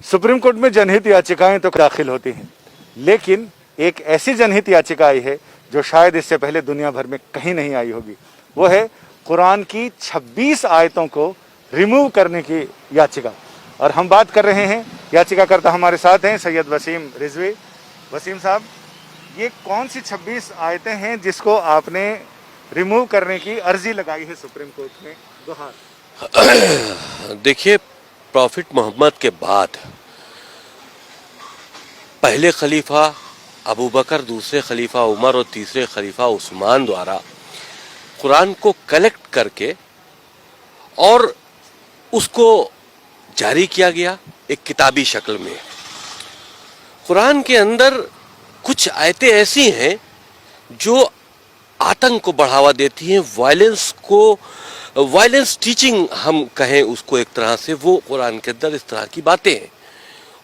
Supreme court में जनहित याचिकाएं तो दाखिल होती हैं, लेकिन एक ऐसी जनहित याचिका आई है जो शायद इससे पहले दुनिया भर में कहीं नहीं आई होगी। वो है कुरान की 26 आयतों को रिमूव करने की याचिका। और हम बात कर रहे हैं, याचिकाकर्ता हमारे साथ हैं सैयद वसीम रिजवी। वसीम साहब, ये कौन सी 26 आयतें हैं जिसको आपने रिमूव करने की अर्जी लगाई है सुप्रीम कोर्ट में? दोहार देखिए, प्रॉफिट मोहम्मद के बाद पहले खलीफा अबू बकर, दूसरे खलीफा उमर और तीसरे खलीफा उस्मान द्वारा कुरान को कलेक्ट करके और उसको जारी किया गया एक किताबी शक्ल में। कुरान के अंदर कुछ आयतें ऐसी हैं जो आतंक को बढ़ावा देती हैं, वायलेंस टीचिंग हम कहें उसको एक तरह से, वो कुरान के अंदर इस तरह की बातें हैं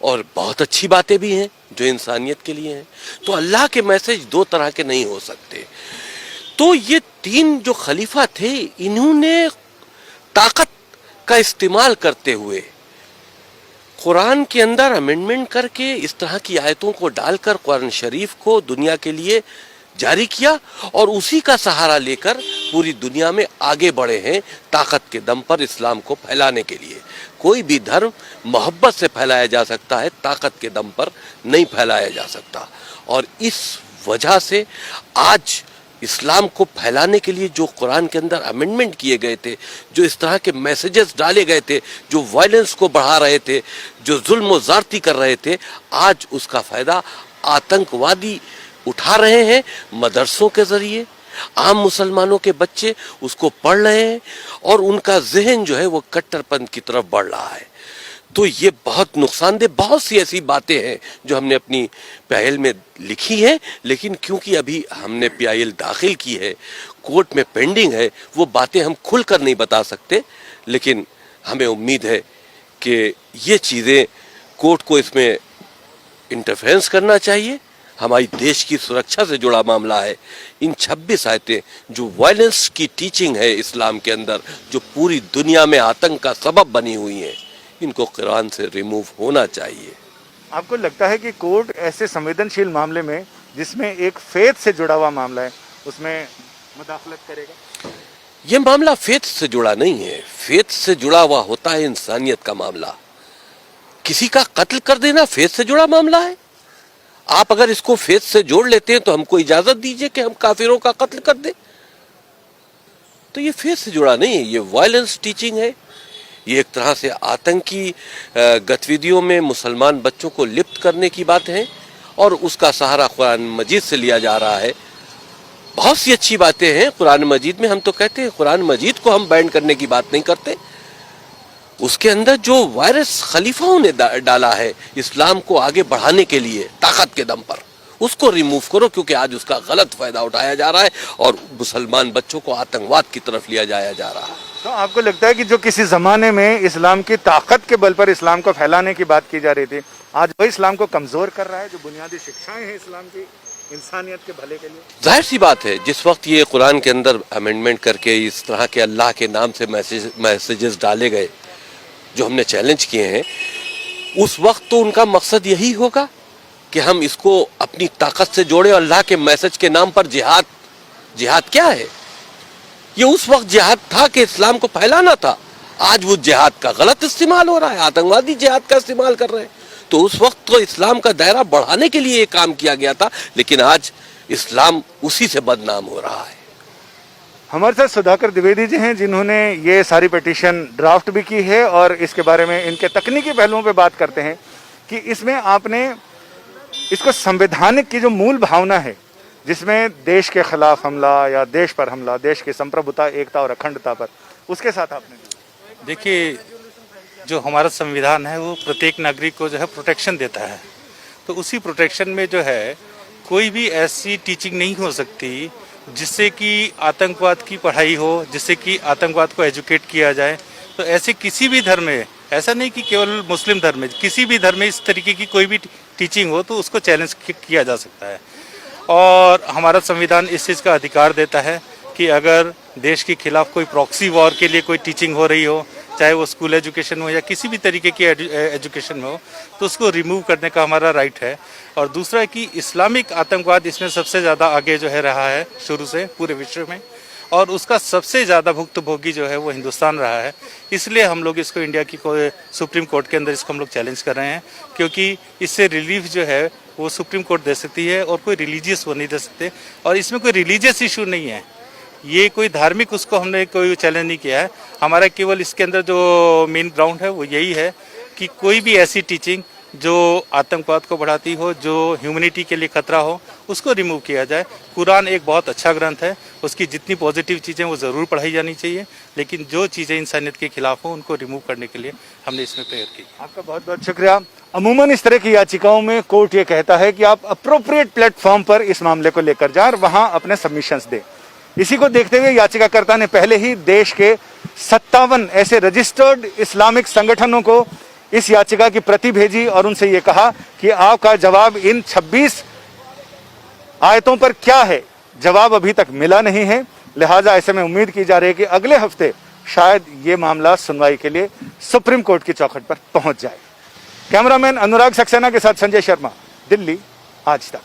और बहुत अच्छी बातें भी हैं जो इंसानियत के लिए हैं। तो अल्लाह के मैसेज दो तरह के नहीं हो सकते। तो ये तीन जो खलीफा थे, इन्होंने ताकत का इस्तेमाल करते हुए कुरान के अंदर अमेंडमेंट करके इस तरह की आयतों को डालकर कुरान शरीफ को दुनिया के लिए जारी किया और उसी का सहारा लेकर पूरी दुनिया में आगे बढ़े हैं ताकत के दम पर इस्लाम को फैलाने के लिए। कोई भी धर्म मोहब्बत से फैलाया जा सकता है, ताकत के दम पर नहीं फैलाया जा सकता। और इस वजह से आज इस्लाम को फैलाने के लिए जो कुरान के अंदर अमेंडमेंट किए गए थे, जो इस तरह के मैसेजेस डाले गए थे, जो वायलेंस को बढ़ा रहे थे, जो जुल्म और ज़्यादती कर रहे थे, आज उसका फ़ायदा आतंकवादी उठा रहे हैं। मदरसों के ज़रिए आम मुसलमानों के बच्चे उसको पढ़ रहे हैं और उनका जहन जो है वो कट्टरपंथ की तरफ बढ़ रहा है। तो ये बहुत नुकसानदेह, बहुत सी ऐसी बातें हैं जो हमने अपनी PIL में लिखी है, लेकिन क्योंकि अभी हमने PIL दाखिल की है, कोर्ट में पेंडिंग है, वो बातें हम खुलकर नहीं बता सकते। लेकिन हमें उम्मीद है कि ये चीज़ें कोर्ट को इसमें इंटरफेरेंस करना चाहिए। हमारी देश की सुरक्षा से जुड़ा मामला है। इन 26 आयतें जो वायलेंस की टीचिंग है इस्लाम के अंदर, जो पूरी दुनिया में आतंक का सबब बनी हुई है, इनको कुरान से रिमूव होना चाहिए। आपको लगता है कि कोर्ट ऐसे संवेदनशील मामले में, जिसमें एक फेथ से जुड़ा हुआ मामला है, उसमें मुदाखलत करेगा? ये मामला फेथ से जुड़ा नहीं है। फेथ से जुड़ा हुआ होता है इंसानियत का मामला। किसी का कत्ल कर देना फेथ से जुड़ा मामला है। आप अगर इसको फेथ से जोड़ लेते हैं तो हमको इजाजत दीजिए कि हम काफिरों का कत्ल कर दें। तो ये फेथ से जुड़ा नहीं है, ये वायलेंस टीचिंग है। ये एक तरह से आतंकी गतिविधियों में मुसलमान बच्चों को लिप्त करने की बात है और उसका सहारा कुरान मजीद से लिया जा रहा है। बहुत सी अच्छी बातें हैं कुरान मजीद में। हम तो कहते हैं कुरान मजीद को हम बैन करने की बात नहीं करते। उसके अंदर जो वायरस खलीफाओं ने डाला है इस्लाम को आगे बढ़ाने के लिए ताकत के दम पर, उसको रिमूव करो, क्योंकि आज उसका गलत फायदा उठाया जा रहा है और मुसलमान बच्चों को आतंकवाद की तरफ लिया जाया जा रहा है। तो आपको लगता है कि जो किसी ज़माने में इस्लाम की ताकत के बल पर इस्लाम को फैलाने की बात की जा रही थी, आज वही इस्लाम को कमज़ोर कर रहा है? जो बुनियादी शिक्षाएं हैं इस्लाम की इंसानियत के भले के लिए, जाहिर सी बात है जिस वक्त ये कुरान के अंदर अमेंडमेंट करके इस तरह के अल्लाह के नाम से मैसेजेस डाले गए जो हमने चैलेंज किए हैं, उस वक्त तो उनका मकसद यही होगा कि हम इसको अपनी ताकत से जोड़े। अल्लाह के मैसेज के नाम पर जिहाद क्या है? ये उस वक्त जिहाद था कि इस्लाम को फैलाना था। आज वो जिहाद का गलत इस्तेमाल हो रहा है, आतंकवादी जिहाद का इस्तेमाल कर रहे हैं। तो उस वक्त तो इस्लाम का दायरा बढ़ाने के लिए ये काम किया गया था, लेकिन आज इस्लाम उसी से बदनाम हो रहा है। हमारे साथ सुधाकर द्विवेदी जी हैं, जिन्होंने ये सारी पिटीशन ड्राफ्ट भी की है और इसके बारे में इनके तकनीकी पहलुओं पे बात करते हैं कि इसमें आपने इसको संवैधानिक की जो मूल भावना है, जिसमें देश के खिलाफ हमला या देश पर हमला, देश की संप्रभुता, एकता और अखंडता पर, उसके साथ आपने देखिए, जो हमारा संविधान है वो प्रत्येक नागरिक को जो है प्रोटेक्शन देता है। तो उसी प्रोटेक्शन में जो है कोई भी ऐसी टीचिंग नहीं हो सकती जिससे कि आतंकवाद की पढ़ाई हो, जिससे कि आतंकवाद को एजुकेट किया जाए। तो ऐसे किसी भी धर्म में, ऐसा नहीं कि केवल मुस्लिम धर्म में, किसी भी धर्म में इस तरीके की कोई भी टीचिंग हो तो उसको चैलेंज किया जा सकता है। और हमारा संविधान इस चीज़ का अधिकार देता है कि अगर देश के खिलाफ कोई प्रॉक्सी वॉर के लिए कोई टीचिंग हो रही हो चाहे वो स्कूल एजुकेशन में हो या किसी भी तरीके की एजुकेशन में हो, तो उसको रिमूव करने का हमारा राइट है। और दूसरा कि इस्लामिक आतंकवाद इसमें सबसे ज़्यादा आगे जो है रहा है शुरू से पूरे विश्व में, और उसका सबसे ज़्यादा भुक्तभोगी जो है वो हिंदुस्तान रहा है। इसलिए हम लोग इसको इंडिया की सुप्रीम कोर्ट के अंदर इसको हम लोग चैलेंज कर रहे हैं, क्योंकि इससे रिलीफ जो है वो सुप्रीम कोर्ट दे सकती है और कोई रिलीजियस वो नहीं दे सकते। और इसमें कोई रिलीजियस इशू नहीं है, ये कोई धार्मिक उसको हमने कोई चैलेंज नहीं किया है। हमारा केवल इसके अंदर जो मेन ग्राउंड है वो यही है कि कोई भी ऐसी टीचिंग जो आतंकवाद को बढ़ाती हो, जो ह्यूमैनिटी के लिए खतरा हो, उसको रिमूव किया जाए। कुरान एक बहुत अच्छा ग्रंथ है, उसकी जितनी पॉजिटिव चीज़ें वो ज़रूर पढ़ाई जानी चाहिए, लेकिन जो चीज़ें इंसानियत के खिलाफ हो उनको रिमूव करने के लिए हमने इसमें प्रेयर की। आपका बहुत बहुत शुक्रिया। अमूमन इस तरह की याचिकाओं में कोर्ट ये कहता है कि आप अप्रोप्रिएट प्लेटफॉर्म पर इस मामले को लेकर जाएं और वहां अपने सबमिशंस दें। इसी को देखते हुए याचिकाकर्ता ने पहले ही देश के 57 ऐसे रजिस्टर्ड इस्लामिक संगठनों को इस याचिका की प्रति भेजी और उनसे ये कहा कि आपका जवाब इन 26 आयतों पर क्या है, जवाब अभी तक मिला नहीं है। लिहाजा ऐसे में उम्मीद की जा रही है कि अगले हफ्ते शायद ये मामला सुनवाई के लिए सुप्रीम कोर्ट की चौखट पर पहुंच जाए। कैमरामैन अनुराग सक्सेना के साथ संजय शर्मा, दिल्ली, आज तक।